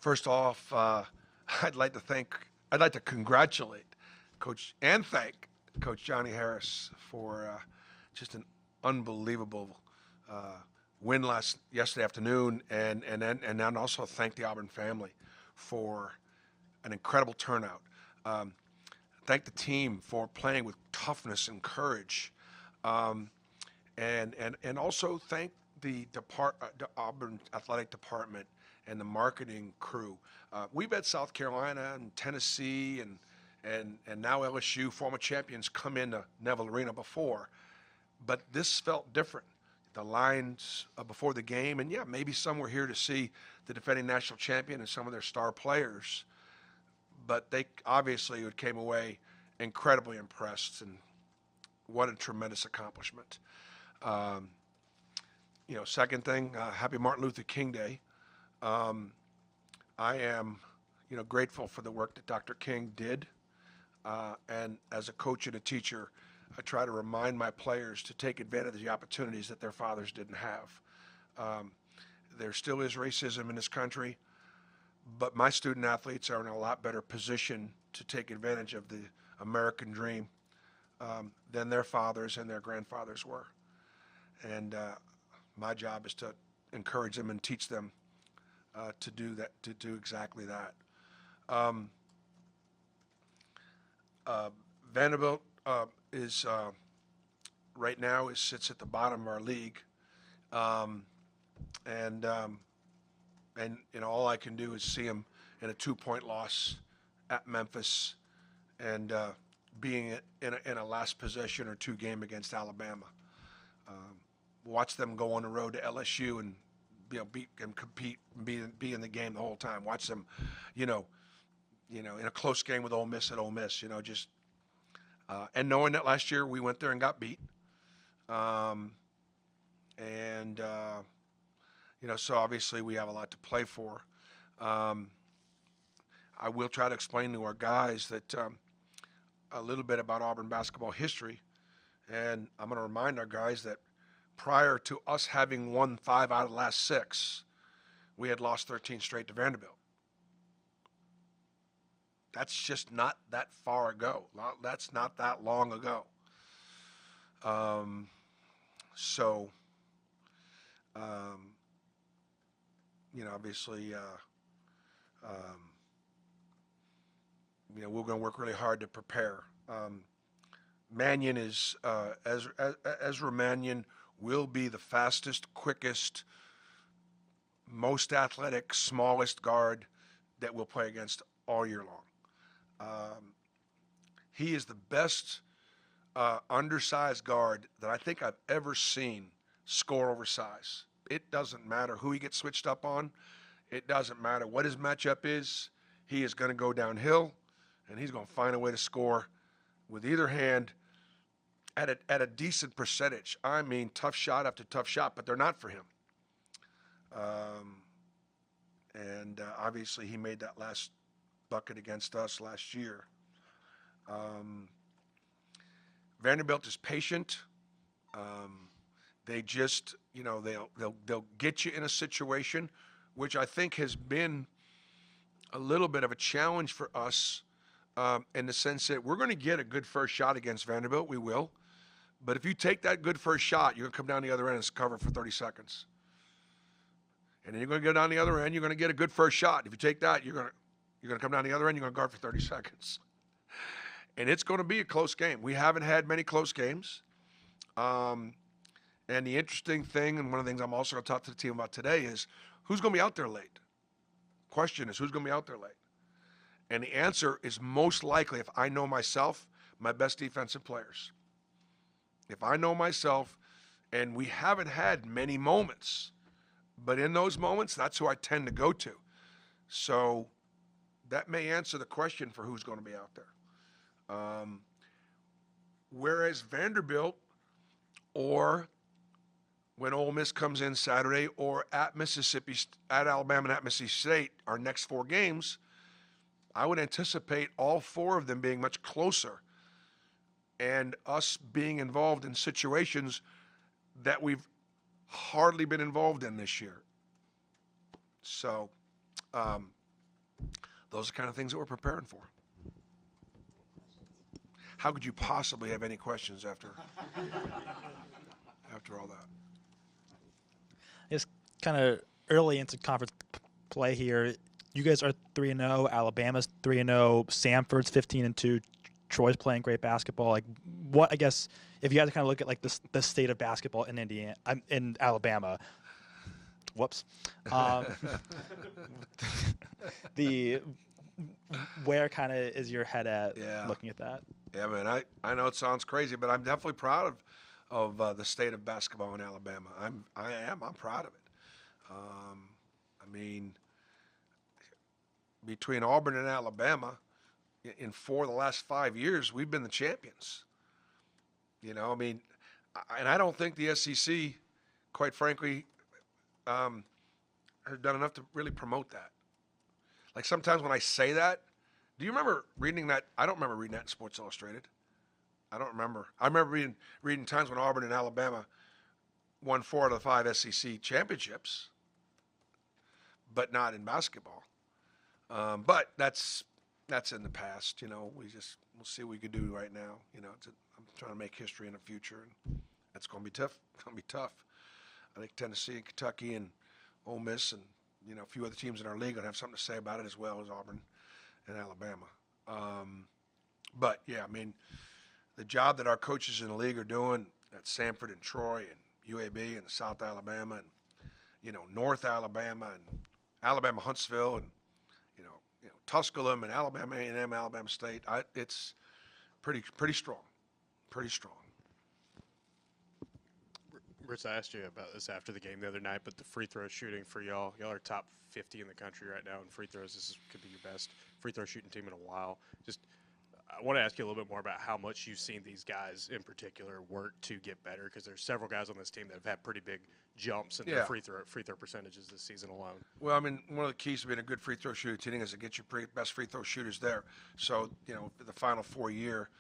First off, I'd like to thank, I'd like to congratulate Coach and thank Coach Johnny Harris for just an unbelievable uh, win yesterday afternoon, and then also thank the Auburn family for an incredible turnout. Um, Thank the team for playing with toughness and courage, um, and also thank the Auburn athletic department and the marketing crew. We've had South Carolina and Tennessee and now LSU, former champions, come into Neville Arena before, but this felt different. The lines before the game, and yeah, maybe some were here to see the defending national champion and some of their star players, but they obviously came away incredibly impressed, and what a tremendous accomplishment. Um, Second thing, happy Martin Luther King Day. Um, I am, grateful for the work that Dr. King did, and as a coach and a teacher, I try to remind my players to take advantage of the opportunities that their fathers didn't have. Um, there still is racism in this country, but my student athletes are in a lot better position to take advantage of the American dream than their fathers and their grandfathers were. And my job is to encourage them and teach them to do that, to do exactly that. Um, Vanderbilt is right now sits at the bottom of our league, um, and all I can do is see them in a 2-point loss at Memphis, and being in a last possession or two game against Alabama. Watch them go on the road to LSU and beat and compete and be in the game the whole time. Watch them, in a close game with Ole Miss at Ole Miss. Just and knowing that last year we went there and got beat, and so obviously we have a lot to play for. I will try to explain to our guys that a little bit about Auburn basketball history, and I'm going to remind our guys that prior to us having won 5 out of the last 6, we had lost 13 straight to Vanderbilt. That's just not that far ago. That's not that long ago. So, obviously, we're going to work really hard to prepare. Mannion is Ezra Mannion will be the fastest, quickest, most athletic, smallest guard that we'll play against all year long. He is the best undersized guard that I think I've ever seen score over size. It doesn't matter who he gets switched up on. It doesn't matter what his matchup is. He is going to go downhill, and he's going to find a way to score with either hand at a decent percentage. I mean, tough shot after tough shot, but they're not for him. And obviously he made that last bucket against us last year. Vanderbilt is patient. They just, they'll get you in a situation, which I think has been a little bit of a challenge for us, in the sense that we're going to get a good first shot against Vanderbilt. We will. But if you take that good first shot, you're going to come down the other end and cover for 30 seconds. And then you're going to go down the other end, you're going to get a good first shot. If you take that, you're going to come down the other end, you're going to guard for 30 seconds. And it's going to be a close game. We haven't had many close games. And the interesting thing, and one of the things I'm also going to talk to the team about today, is who's going to be out there late? Question is, who's going to be out there late? And the answer is most likely, if I know myself, my best defensive players. If I know myself, and we haven't had many moments, but in those moments, that's who I tend to go to. So that may answer the question for who's going to be out there. Whereas Vanderbilt, or when Ole Miss comes in Saturday, or at Alabama and at Mississippi State, our next 4 games, I would anticipate all 4 of them being much closer, and us being involved in situations that we've hardly been involved in this year. So Um, those are the kind of things that we're preparing for. How could you possibly have any questions after all that? It's kind of early into conference play here. You guys are 3-0. Alabama's 3-0. Samford's 15-2. Troy's playing great basketball. Like, what, I guess, if you had to kind of look at like the state of basketball in in Alabama. Whoops. The where kind of is your head at looking at that? Yeah, man. I know it sounds crazy, but I'm definitely proud of the state of basketball in Alabama. I'm proud of it. I mean, between Auburn and Alabama, in 4 of the last 5 years, we've been the champions. You know, I mean, and I don't think the SEC, quite frankly, has done enough to really promote that. Like sometimes when I say that, do you remember reading that? I don't remember reading that in Sports Illustrated. I don't remember. I remember reading times when Auburn and Alabama won 4 out of the 5 SEC championships, but not in basketball. But that's in the past. You know, we'll see what we could do right now. You know, I'm trying to make history in the future, and that's going to be tough. It's going to be tough. I think Tennessee and Kentucky and Ole Miss and a few other teams in our league will have something to say about it as well as Auburn and Alabama. But yeah, I mean, the job that our coaches in the league are doing at Samford and Troy and UAB and South Alabama and North Alabama and Alabama Huntsville and Tusculum and Alabama A&M, Alabama State. It's pretty strong, pretty strong. Rich, I asked you about this after the game the other night, but the free throw shooting for y'all are top 50 in the country right now in free throws. This could be your best free throw shooting team in a while. I want to ask you a little bit more about how much you've seen these guys in particular work to get better, because there's several guys on this team that have had pretty big jumps in their free throw percentages this season alone. Well, I mean, one of the keys to being a good free throw shooter team is to get your best free throw shooters there. So, the Final Four year,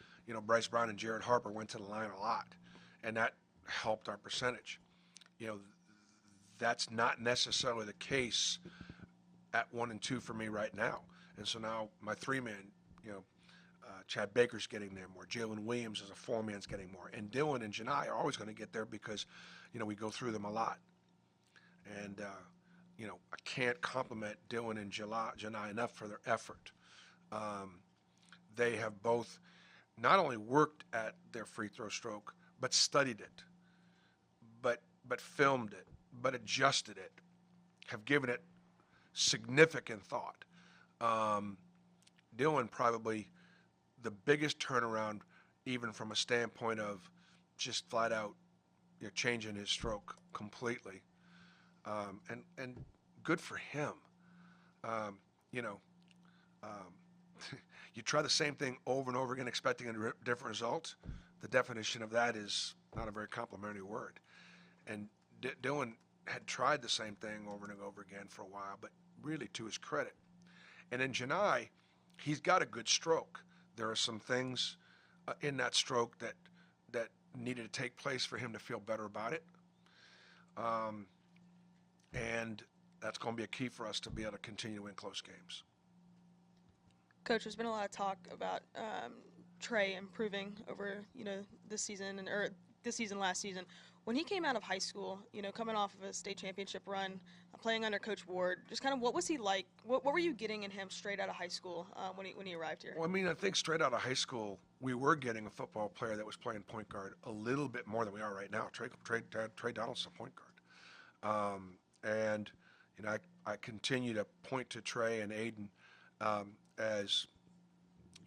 Bryce Brown and Jared Harper went to the line a lot, and that helped our percentage. That's not necessarily the case at 1 and 2 for me right now. And so now my 3-man, Chad Baker's getting there more. Jalen Williams as a 4-man's getting more. And Dylan and Janai are always going to get there because, we go through them a lot. And, I can't compliment Dylan and Janai enough for their effort. They have both not only worked at their free throw stroke, but studied it, but filmed it, but adjusted it, have given it significant thought. Dylan probably the biggest turnaround, even from a standpoint of just flat out changing his stroke completely, and good for him. You try the same thing over and over again expecting a different result. The definition of that is not a very complimentary word. And Dylan had tried the same thing over and over again for a while, but really to his credit. And in Janai, he's got a good stroke. There are some things in that stroke that needed to take place for him to feel better about it. And that's going to be a key for us to be able to continue to win close games. Coach, there's been a lot of talk about Trey improving over, this season last season. When he came out of high school, coming off of a state championship run, playing under Coach Ward, just kind of what was he like? What were you getting in him straight out of high school when he arrived here? Well, I mean, I think straight out of high school, we were getting a football player that was playing point guard a little bit more than we are right now. Trey Donaldson's a point guard. And, I continue to point to Trey and Aiden as,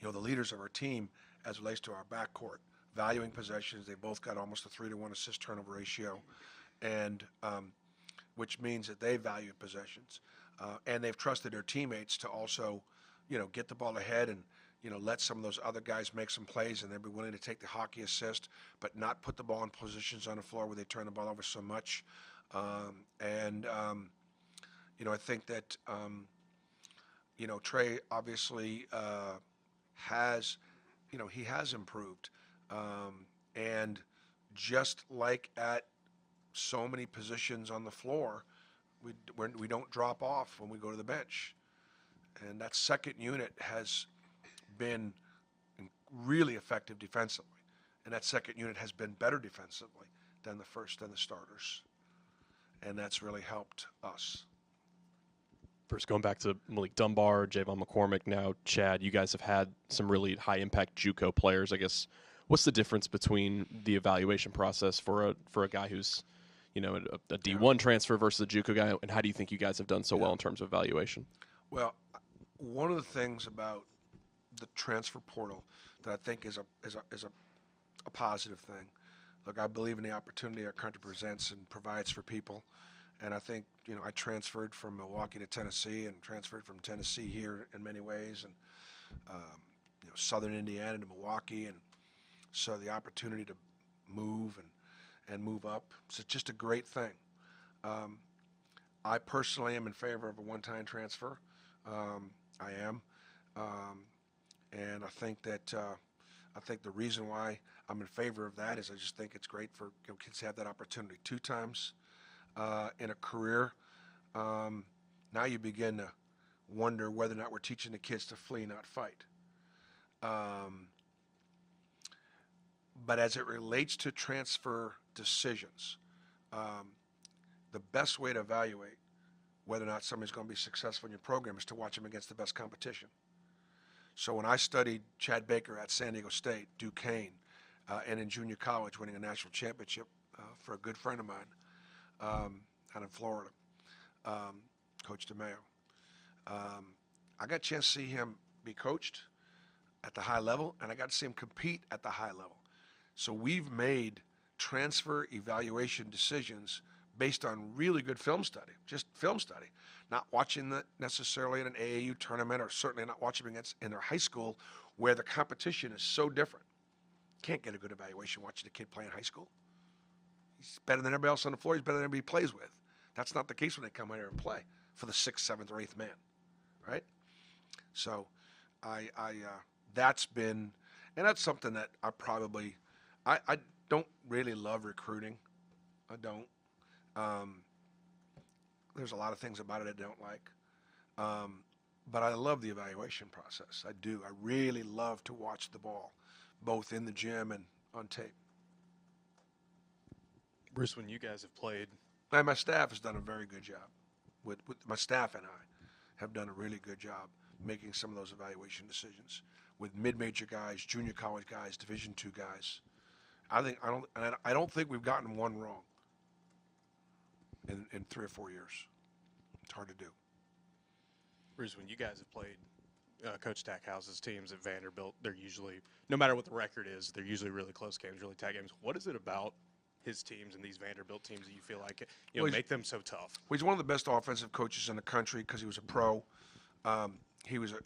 the leaders of our team as it relates to our backcourt. Valuing possessions. They both got almost a 3-to-1 assist turnover ratio, and which means that they value possessions, and they've trusted their teammates to also, get the ball ahead and let some of those other guys make some plays, and they'll be willing to take the hockey assist, but not put the ball in positions on the floor where they turn the ball over so much. I think that Trey obviously has, he has improved. And just like at so many positions on the floor, We don't drop off when we go to the bench. And that second unit has been really effective defensively. And that second unit has been better defensively than the first and the starters. And that's really helped us. First, going back to Malik Dunbar, Javon McCormick, now Chad, you guys have had some really high-impact JUCO players. I guess, what's the difference between the evaluation process for a guy who's, a D1 transfer versus a JUCO guy, and how do you think you guys have done so well in terms of evaluation? Well, one of the things about the transfer portal that I think is a positive thing. Look, I believe in the opportunity our country presents and provides for people. And I think, I transferred from Milwaukee to Tennessee and transferred from Tennessee here in many ways, and, southern Indiana to Milwaukee. And so the opportunity to move and move up, it's just a great thing. I personally am in favor of a one-time transfer. I am. And I think that the reason why I'm in favor of that is I just think it's great for kids to have that opportunity 2 times in a career. Now you begin to wonder whether or not we're teaching the kids to flee, not fight. But as it relates to transfer decisions, the best way to evaluate whether or not somebody's going to be successful in your program is to watch them against the best competition. So when I studied Chad Baker at San Diego State, Duquesne, and in junior college winning a national championship for a good friend of mine out in Florida, Coach DeMayo, I got a chance to see him be coached at the high level, and I got to see him compete at the high level. So we've made transfer evaluation decisions based on really good film study, just film study, not watching that necessarily in an AAU tournament, or certainly not watching against in their high school where the competition is so different. Can't get a good evaluation watching a kid play in high school. He's better than everybody else on the floor. He's better than everybody he plays with. That's not the case when they come out here and play for the 6th, 7th, or 8th man, right? So that's been, and that's something that I don't really love recruiting. I don't. There's a lot of things about it I don't like. But I love the evaluation process. I do. I really love to watch the ball, both in the gym and on tape. Bruce, when you guys have played, And my staff has done a very good job. With my staff and I have done a really good job making some of those evaluation decisions with mid-major guys, junior college guys, Division II guys. I don't think we've gotten one wrong in 3 or 4 years. It's hard to do. Bruce, when you guys have played Coach Stackhouse's teams at Vanderbilt, they're usually, no matter what the record is, they're usually really close games, really tight games. What is it about his teams and these Vanderbilt teams that you feel like make them so tough? Well, he's one of the best offensive coaches in the country because he was a pro. He was a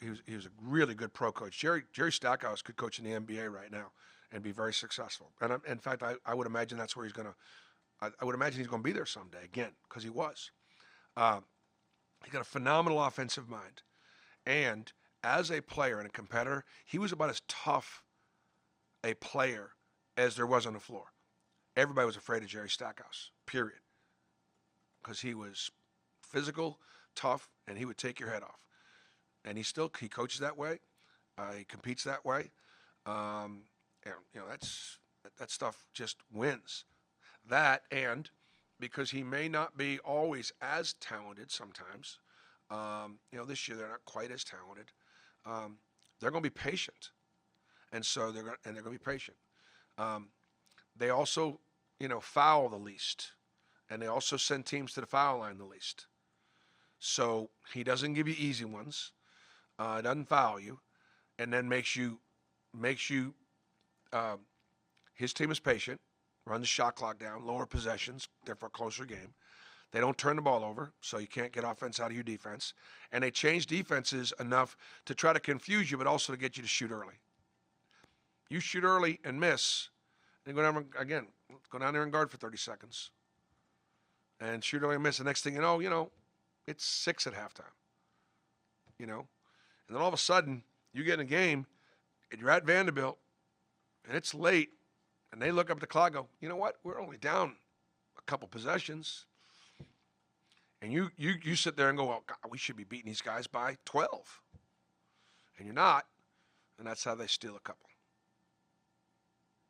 really good pro coach. Jerry Stackhouse could coach in the NBA right now and be very successful. And in fact, I would imagine that's where he's going to. I would imagine he's going to be there someday again because he was. He got a phenomenal offensive mind, and as a player and a competitor, he was about as tough a player as there was on the floor. Everybody was afraid of Jerry Stackhouse, period, because he was physical, tough, and he would take your head off. And he coaches that way. He competes that way. And that stuff just wins. That, and because he may not be always as talented sometimes, this year they're not quite as talented. They're going to be patient, and so they're going to be patient. They also, foul the least, and they also send teams to the foul line the least. So he doesn't give you easy ones, doesn't foul you, and then makes you. His team is patient, run the shot clock down, lower possessions, therefore closer game. They don't turn the ball over, so you can't get offense out of your defense. And they change defenses enough to try to confuse you, but also to get you to shoot early. You shoot early and miss, and go down there and guard for 30 seconds. And shoot early and miss. The next thing you know, it's 6 at halftime. And then all of a sudden, you get in a game, and you're at Vanderbilt, and it's late, and they look up at the clock and go, you know what? We're only down a couple possessions. And you sit there and go, well, God, we should be beating these guys by 12. And you're not. And that's how they steal a couple.